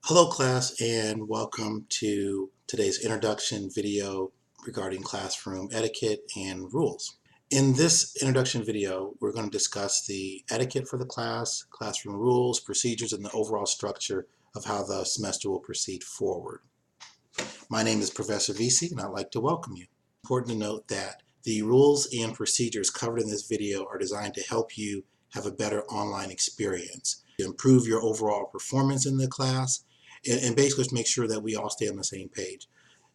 Hello class, and welcome to today's introduction video regarding classroom etiquette and rules. In this introduction video, we're going to discuss the etiquette for the class, classroom rules, procedures, and the overall structure of how the semester will proceed forward. My name is Professor VC, and I'd like to welcome you. Important to note that the rules and procedures covered in this video are designed to help you have a better online experience, to improve your overall performance in the class, and basically make sure that we all stay on the same page.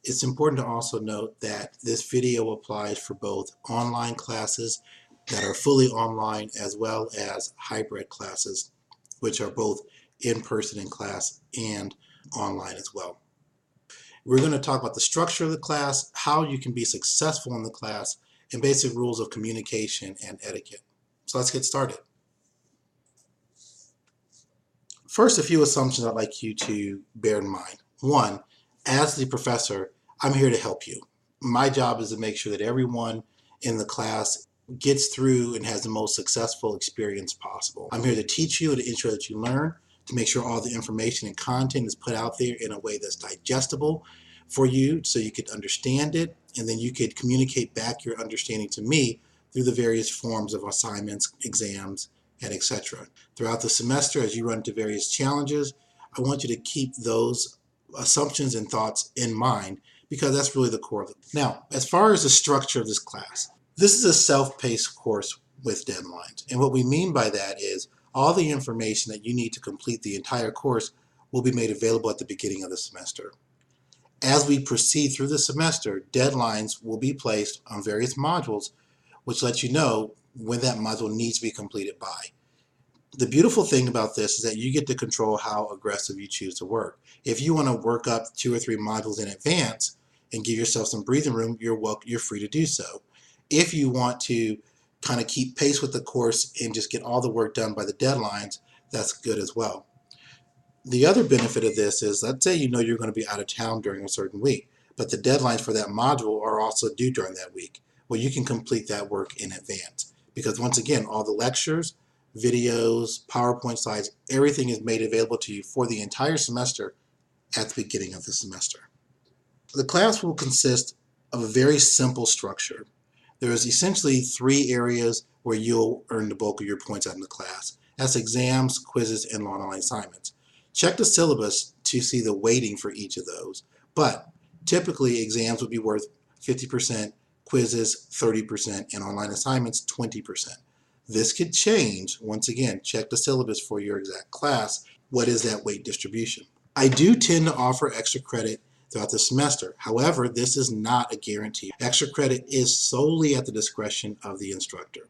It's important to also note that this video applies for both online classes that are fully online as well as hybrid classes, which are both in-person in class and online as well. We're going to talk about the structure of the class, how you can be successful in the class, and basic rules of communication and etiquette. So let's get started. First, a few assumptions I'd like you to bear in mind. One, as the professor, I'm here to help you. My job is to make sure that everyone in the class gets through and has the most successful experience possible. I'm here to teach you and to ensure that you learn, to make sure all the information and content is put out there in a way that's digestible for you so you could understand it, and then you could communicate back your understanding to me through the various forms of assignments, exams, and etc. Throughout the semester, as you run into various challenges, I want you to keep those assumptions and thoughts in mind because that's really the core of it. Now, as far as the structure of this class, this is a self-paced course with deadlines. And what we mean by that is all the information that you need to complete the entire course will be made available at the beginning of the semester. As we proceed through the semester, deadlines will be placed on various modules, which lets you know when that module needs to be completed by. The beautiful thing about this is that you get to control how aggressive you choose to work. If you want to work up 2 or 3 modules in advance and give yourself some breathing room, you're free to do so. If you want to kind of keep pace with the course and just get all the work done by the deadlines, that's good as well. The other benefit of this is, let's say you know you're going to be out of town during a certain week, but the deadlines for that module are also due during that week. Well, you can complete that work in advance because once again, all the lectures, videos, PowerPoint slides, everything is made available to you for the entire semester at the beginning of the semester. The class will consist of a very simple structure. There is essentially 3 areas where you'll earn the bulk of your points out in the class. That's exams, quizzes, and online assignments. Check the syllabus to see the weighting for each of those, but typically exams would be worth 50%, quizzes 30%, and online assignments 20%. This could change. Once again, check the syllabus for your exact class. What is that weight distribution? I do tend to offer extra credit throughout the semester. However, this is not a guarantee. Extra credit is solely at the discretion of the instructor.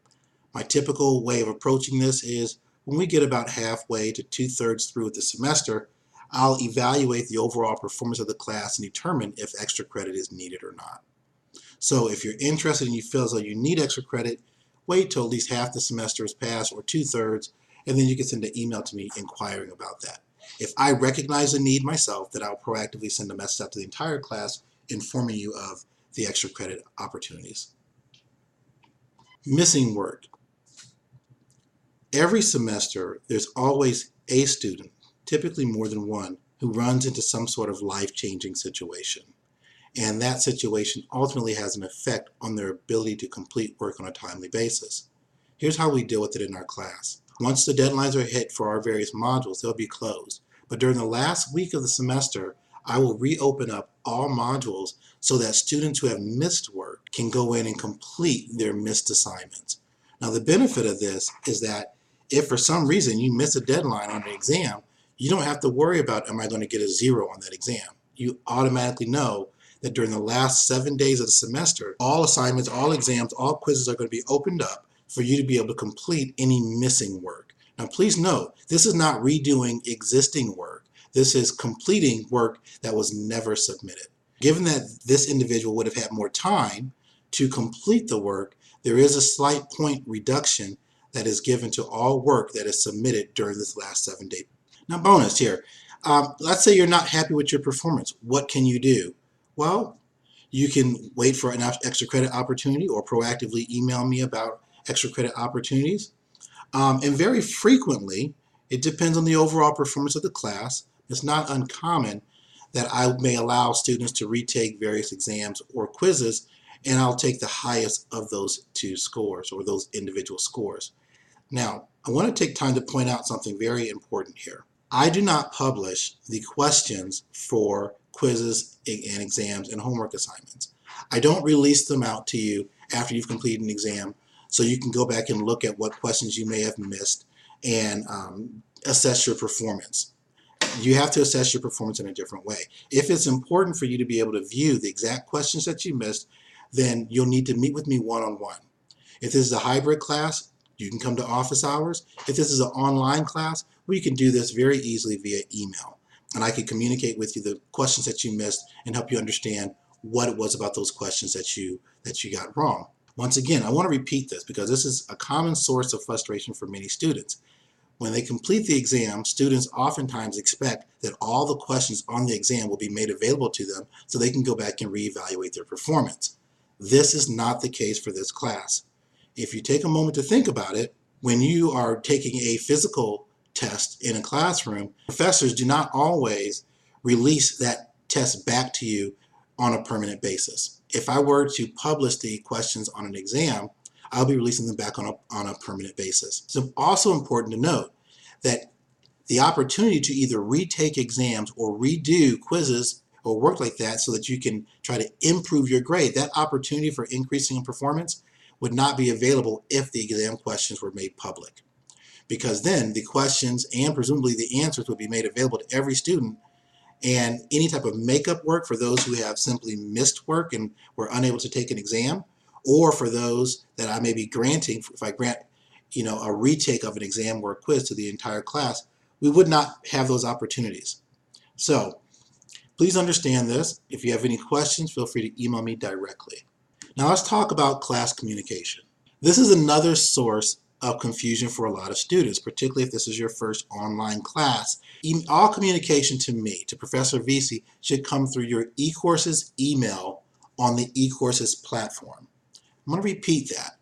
My typical way of approaching this is when we get about halfway to 2/3 through the semester, I'll evaluate the overall performance of the class and determine if extra credit is needed or not. So if you're interested and you feel as though you need extra credit, wait till at least half the semester is passed or 2/3, and then you can send an email to me inquiring about that. If I recognize the need myself, then I'll proactively send a message out to the entire class informing you of the extra credit opportunities. Missing work. Every semester, there's always a student, typically more than one, who runs into some sort of life-changing situation. And that situation ultimately has an effect on their ability to complete work on a timely basis. Here's how we deal with it in our class. Once the deadlines are hit for our various modules, they'll be closed. But during the last week of the semester, I will reopen up all modules so that students who have missed work can go in and complete their missed assignments. Now, the benefit of this is that if for some reason you miss a deadline on an exam, you don't have to worry about, am I going to get a 0 on that exam? You automatically know that during the last 7 days of the semester, all assignments, all exams, all quizzes are going to be opened up for you to be able to complete any missing work. Now, please note, this is not redoing existing work. This is completing work that was never submitted. Given that this individual would have had more time to complete the work, there is a slight point reduction that is given to all work that is submitted during this last 7 days. Now, bonus here. Let's say you're not happy with your performance. What can you do? Well, you can wait for an extra credit opportunity or proactively email me about extra credit opportunities. And very frequently, it depends on the overall performance of the class, it's not uncommon that I may allow students to retake various exams or quizzes, and I'll take the highest of those two scores or those individual scores. Now, I want to take time to point out something very important here. I do not publish the questions for quizzes and exams and homework assignments. I don't release them out to you after you've completed an exam so you can go back and look at what questions you may have missed and assess your performance. You have to assess your performance in a different way. If it's important for you to be able to view the exact questions that you missed, then you'll need to meet with me one-on-one. If this is a hybrid class, you can come to office hours. If this is an online class, we can do this very easily via email. And I can communicate with you the questions that you missed and help you understand what it was about those questions that you got wrong. Once again, I want to repeat this because this is a common source of frustration for many students. When they complete the exam, students oftentimes expect that all the questions on the exam will be made available to them so they can go back and reevaluate their performance. This is not the case for this class. If you take a moment to think about it, when you are taking a physical test in a classroom, professors do not always release that test back to you on a permanent basis. If I were to publish the questions on an exam, I'll be releasing them back on a permanent basis. It's also important to note that the opportunity to either retake exams or redo quizzes or work like that so that you can try to improve your grade, that opportunity for increasing in performance would not be available if the exam questions were made public. Because then the questions and presumably the answers would be made available to every student, and any type of makeup work for those who have simply missed work and were unable to take an exam, or for those that I may be granting, if I grant a retake of an exam or a quiz to the entire class, we would not have those opportunities. So please understand this. If you have any questions, feel free to email me directly. Now let's talk about class communication. This is another source of confusion for a lot of students, particularly if this is your first online class. All communication to me, to Professor Vesey, should come through your eCourses email on the eCourses platform. I'm going to repeat that.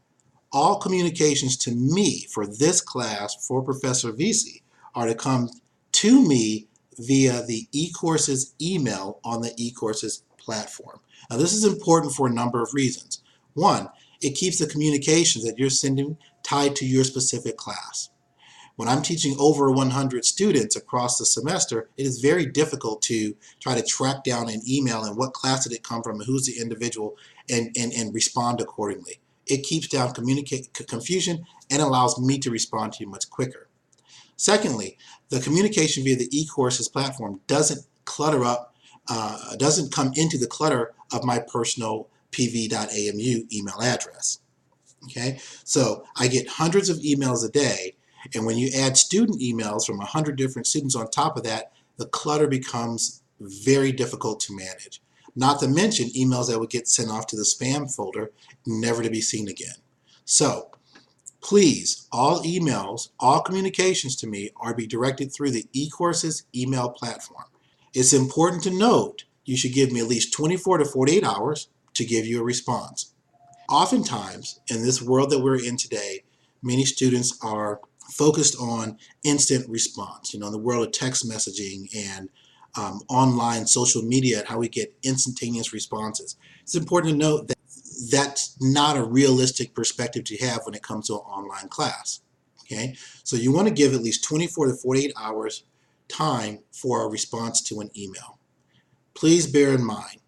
All communications to me for this class for Professor Vesey are to come to me via the eCourses email on the eCourses platform. Now this is important for a number of reasons. One, it keeps the communications that you're sending tied to your specific class. When I'm teaching over 100 students across the semester, it is very difficult to try to track down an email and what class did it come from and who's the individual and respond accordingly. It keeps down confusion and allows me to respond to you much quicker. Secondly, the communication via the eCourses platform doesn't clutter up, doesn't come into the clutter of my personal pv.amu email address. Okay, so I get hundreds of emails a day, and when you add student emails from 100 different students on top of that, the clutter becomes very difficult to manage. Not to mention emails that would get sent off to the spam folder, never to be seen again. So please, all emails, all communications to me are be directed through the eCourses email platform. It's important to note you should give me at least 24 to 48 hours to give you a response. Oftentimes, in this world that we're in today, many students are focused on instant response. In the world of text messaging and online social media, and how we get instantaneous responses. It's important to note that that's not a realistic perspective to have when it comes to an online class. Okay, so you want to give at least 24 to 48 hours time for a response to an email. Please bear in mind,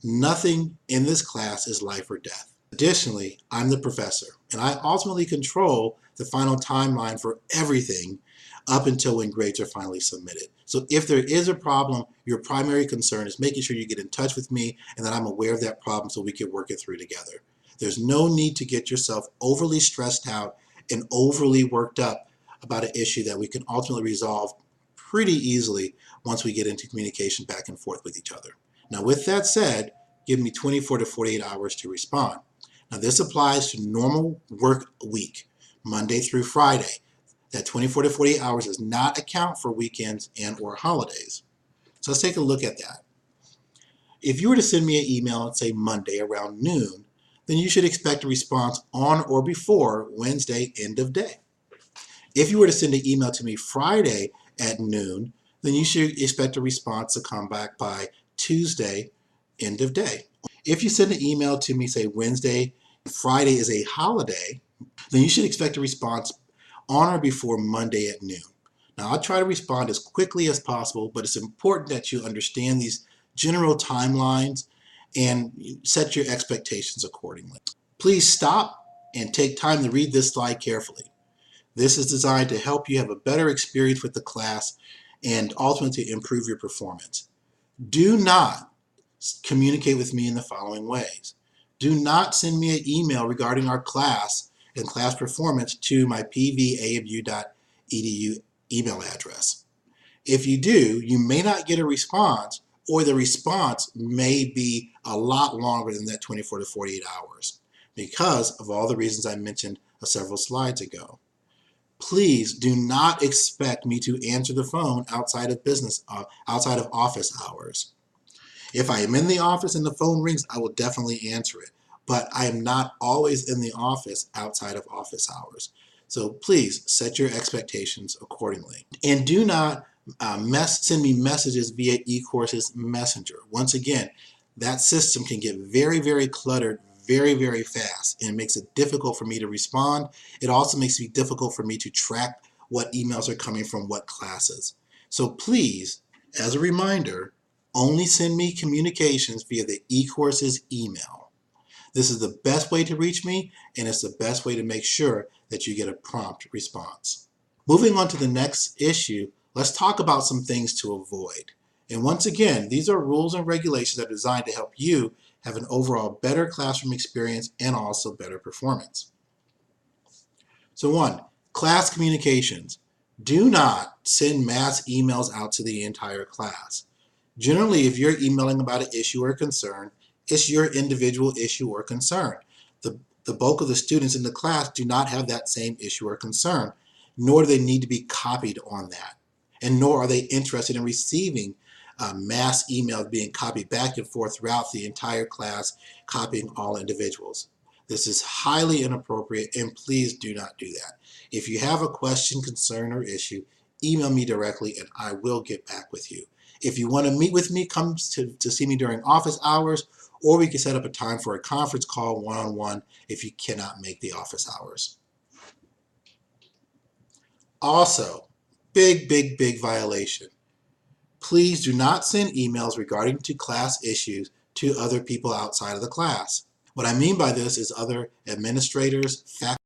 nothing in this class is life or death. Additionally, I'm the professor, and I ultimately control the final timeline for everything up until when grades are finally submitted. So if there is a problem, your primary concern is making sure you get in touch with me and that I'm aware of that problem so we can work it through together. There's no need to get yourself overly stressed out and overly worked up about an issue that we can ultimately resolve pretty easily once we get into communication back and forth with each other. Now with that said, give me 24 to 48 hours to respond. Now this applies to normal work week, Monday through Friday. That 24 to 48 hours does not account for weekends and or holidays. So let's take a look at that. If you were to send me an email, say Monday around noon, then you should expect a response on or before Wednesday end of day. If you were to send an email to me Friday at noon, then you should expect a response to come back by Tuesday, end of day. If you send an email to me, say Wednesday, Friday is a holiday, then you should expect a response on or before Monday at noon. Now, I'll try to respond as quickly as possible, but it's important that you understand these general timelines and set your expectations accordingly. Please stop and take time to read this slide carefully. This is designed to help you have a better experience with the class and ultimately to improve your performance. Do not communicate with me in the following ways. Do not send me an email regarding our class and class performance to my pvamu.edu email address. If you do, you may not get a response, or the response may be a lot longer than that 24 to 48 hours because of all the reasons I mentioned several slides ago. Please do not expect me to answer the phone outside of outside of office hours. If I am in the office and the phone rings, I will definitely answer it. But I am not always in the office outside of office hours. So please set your expectations accordingly. And do not send me messages via eCourses Messenger. Once again, that system can get very, very cluttered very, very fast, and it makes it difficult for me to respond. It also makes it difficult for me to track what emails are coming from what classes. So please, as a reminder, only send me communications via the eCourses email. This is the best way to reach me, and it's the best way to make sure that you get a prompt response. Moving on to the next issue, let's talk about some things to avoid. And once again, these are rules and regulations that are designed to help you have an overall better classroom experience and also better performance. So 1, class communications. Do not send mass emails out to the entire class. Generally, if you're emailing about an issue or concern, it's your individual issue or concern. The bulk of the students in the class do not have that same issue or concern, nor do they need to be copied on that. And nor are they interested in receiving mass emails being copied back and forth throughout the entire class, copying all individuals. This is highly inappropriate, and please do not do that. If you have a question, concern, or issue, email me directly and I will get back with you. If you want to meet with me, come to see me during office hours, or we can set up a time for a conference call one-on-one if you cannot make the office hours. Also, big violation. Please do not send emails regarding to class issues to other people outside of the class. What I mean by this is other administrators,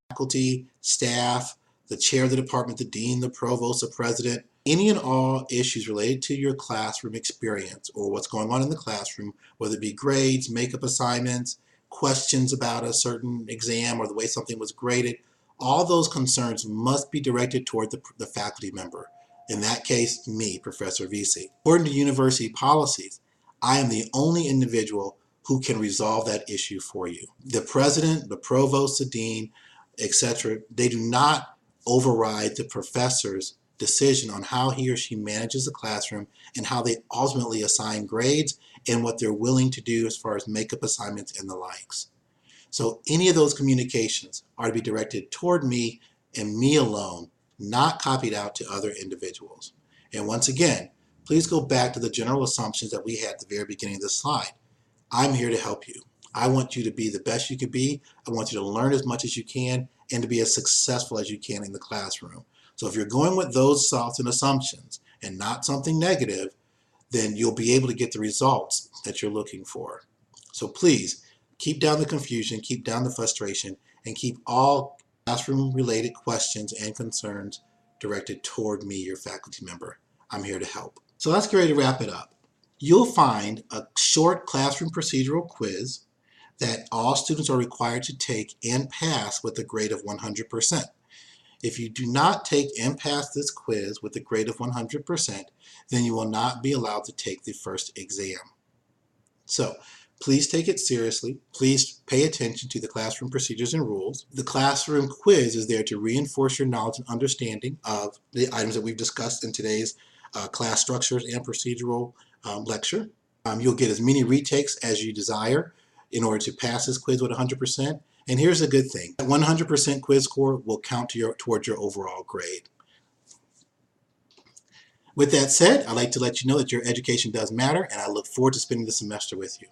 faculty, staff, the chair of the department, the dean, the provost, the president, any and all issues related to your classroom experience or what's going on in the classroom, whether it be grades, makeup assignments, questions about a certain exam or the way something was graded, all those concerns must be directed toward the faculty member. In that case, me, Professor VC. According to university policies, I am the only individual who can resolve that issue for you. The president, the provost, the dean, etc., they do not override the professor's decision on how he or she manages the classroom and how they ultimately assign grades and what they're willing to do as far as makeup assignments and the likes. So any of those communications are to be directed toward me and me alone, not copied out to other individuals. And once again, please go back to the general assumptions that we had at the very beginning of this slide. I'm here to help you. I want you to be the best you can be. I want you to learn as much as you can and to be as successful as you can in the classroom. So if you're going with those thoughts and assumptions and not something negative, then you'll be able to get the results that you're looking for. So please keep down the confusion, keep down the frustration, and keep all classroom-related questions and concerns directed toward me, your faculty member. I'm here to help. So let's get ready to wrap it up. You'll find a short classroom procedural quiz that all students are required to take and pass with a grade of 100%. If you do not take and pass this quiz with a grade of 100%, then you will not be allowed to take the first exam. So please take it seriously. Please pay attention to the classroom procedures and rules. The classroom quiz is there to reinforce your knowledge and understanding of the items that we've discussed in today's class structures and procedural lecture. You'll get as many retakes as you desire in order to pass this quiz with 100%. And here's the good thing. That 100% quiz score will count towards your overall grade. With that said, I'd like to let you know that your education does matter, and I look forward to spending the semester with you.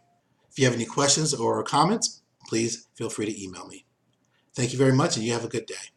If you have any questions or comments, please feel free to email me. Thank you very much, and you have a good day.